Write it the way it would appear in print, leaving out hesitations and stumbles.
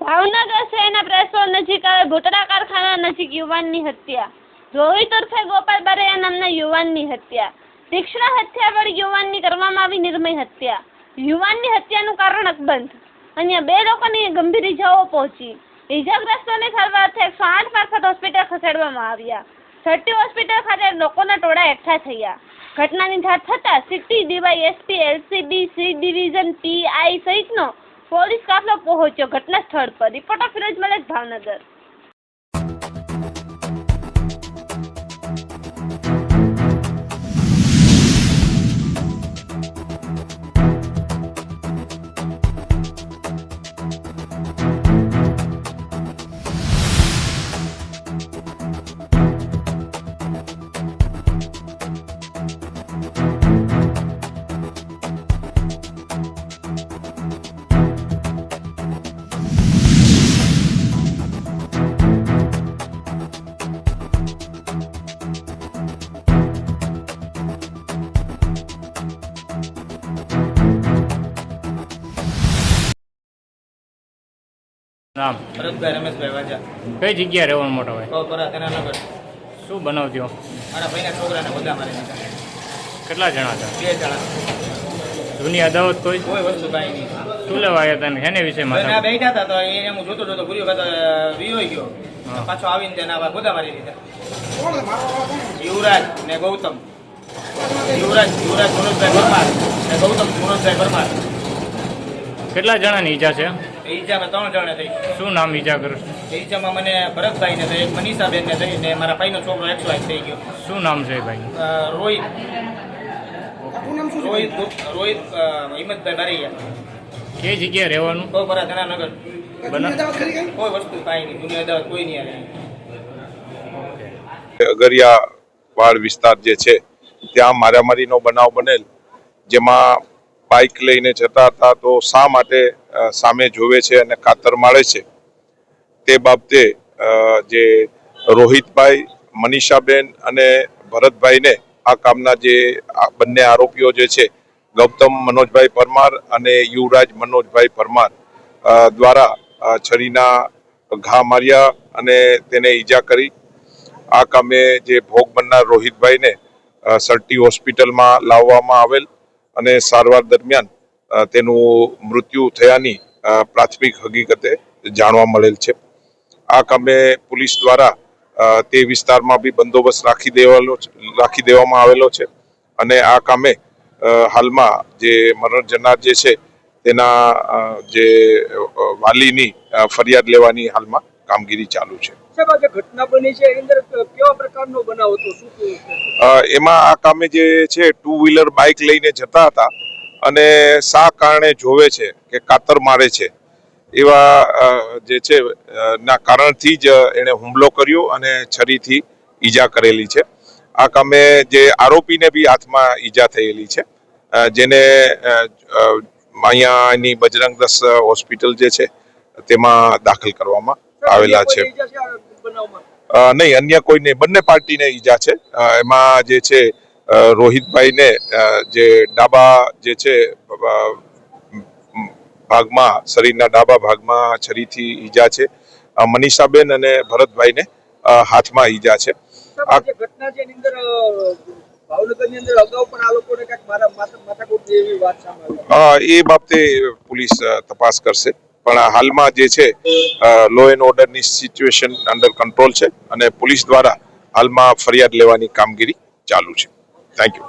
ભાવનગર શહેરના press road નજીક આવેલ ભૂતળા કારખાના નજીક યુવાનની હત્યા. રોહિત ઉર્ફે ગોપાલ બારૈયા નામના યુવાનની હત્યા. તીક્ષ્ણ હથિયારવાળી યુવાનની કરવામાં આવી નિર્મય હત્યા. યુવાનની હત્યાનું કારણ અકબંધ. અન્ય 2 લોકોની ગંભીર ઇજાઓ પહોંચી. ઇજાગ્રસ્તોને સારવાર અર્થે 108 મારફત હોસ્પિટલ ખસેડવામાં આવ્યા. સર્ટી હોસ્પિટલ ખાતે લોકોના ટોળા એકઠા થયા. ઘટનાની જાણ થતાં city DYSP, LCB, C division, PI સહિતનો પોલીસ કાફલો પહોંચ્યો ઘટના સ્થળ પર. રિપોર્ટર ફિરોજ મલેક, ભાવનગર. નામ ભરતભાઈ રમેશભાઈ વાજા. કઈ જગ્યા રહેવાનું મોટા ભાઈ? કોપરા તેનાનગર. શું બનાવજો? મારા ભાઈના છોકરાને બધા મારી દીધા. કેટલા જણા હતા? 2 જણા. જૂની અદાવત કોઈ વસ્તુ કાંઈ નહીં. શું લેવા આવ્યા હતા ને એને વિશે બેઠા હતા તો એને હું જોતો ગુરિયો ખાતા વિયો ગયો. પાછો આવીને તેના બધા મારી દીધા. યુવરાજ ને ગૌતમ. યુવરાજ મનોજભાઈ પરમાર ને ગૌતમ મનોજભાઈ પરમાર. કેટલા જણાની ઈજા છે? ઈજામાં 3 જણા થઈ. શું નામ ઈજાગ્રસ્ત? ઈજામાં મને ભરતભાઈ ને થઈ, એક મનીષાબેન ને થઈ ને મારા ભાઈનો છોકરો 108 થઈ ગયો. શું નામ છે ભાઈ? રોહિત હિંમતભાઈ બારૈયા. કઈ જગ્યાએ રહેવાનું? કોપરા તેનાનગર. કોઈ વસ્તુ કાંઈ નહીં, જૂની અદાવત કોઈ નહીં આવે. અગરિયા વાડ વિસ્તાર જે છે ત્યાં મારામારીનો બનાવ બનેલ, જેમાં બાઇક લઈને જતા હતા તો શા માટે સામે જોવે છે અને કાતર મારે છે તે બાબતે જે રોહિતભાઈ, મનીષાબેન અને ભરતભાઈને આ કામના જે બંને આરોપીઓ જે છે ગૌતમ મનોજભાઈ પરમાર અને યુવરાજ મનોજભાઈ પરમાર દ્વારા છરીના ઘા માર્યા અને તેને ઈજા કરી. આ કામે જે ભોગ બનનાર રોહિતભાઈને સર્ટી હોસ્પિટલમાં લાવવામાં આવેલ અને સારવાર દરમિયાન તેનું મૃત્યુ થયાની પ્રાથમિક હકીકતે જાણવા મળેલ છે. આ કામે પોલીસ દ્વારા તે વિસ્તારમાં બી બંદોબસ્ત રાખી દેવામાં આવેલો છે અને આ કામે હાલમાં જે મરણ જનાર જે છે તેના જે વાલીની ફરિયાદ લેવાની હાલમાં કામગીરી ચાલુ છે. ઘટના બની છે એની અંદર કેવા પ્રકારનો બનાવ હતો? એમાં આ કામે જે છે 2 વ્હીલર બાઇક લઈને જતા હતા અને શા કારણે જોવે છે કે કાતર મારે છે એવા જે છે ના કારણથી જ એને હુમલો કર્યો અને છરીથી ઈજા કરેલી છે. આ કામે જે આરોપીને બી હાથમાં ઈજા થયેલી છે, જેને અહીંયાની બજરંગ દસ હોસ્પિટલ જે છે તેમાં દાખલ કરવામાં આવેલા છે. નહીં, અન્ય કોઈ નહીં, બંને પાર્ટીને ઈજા છે. એમાં જે છે રોહિતભાઈને જે ડાબા જે છે ભાગમાં, શરીરના ડાબા ભાગમાં છરીથી ઈજા છે. મનીષાબેન અને ભરતભાઈને હાથમાં ઈજા છે. આ ઘટના છે એની અંદર ભાવનગરની અંદર અગાઉ પણ આ લોકોને કંઈક માથાકૂટ જેવી વાત સામે આવી. એ બાબતે પોલીસ તપાસ કરશે, પણ હાલમાં જે છે લો એન્ડ ઓર્ડરની સિચ્યુએશન અંડર કંટ્રોલ છે અને પોલીસ દ્વારા હાલમાં ફરિયાદ લેવાની કામગીરી ચાલુ છે. Thank you.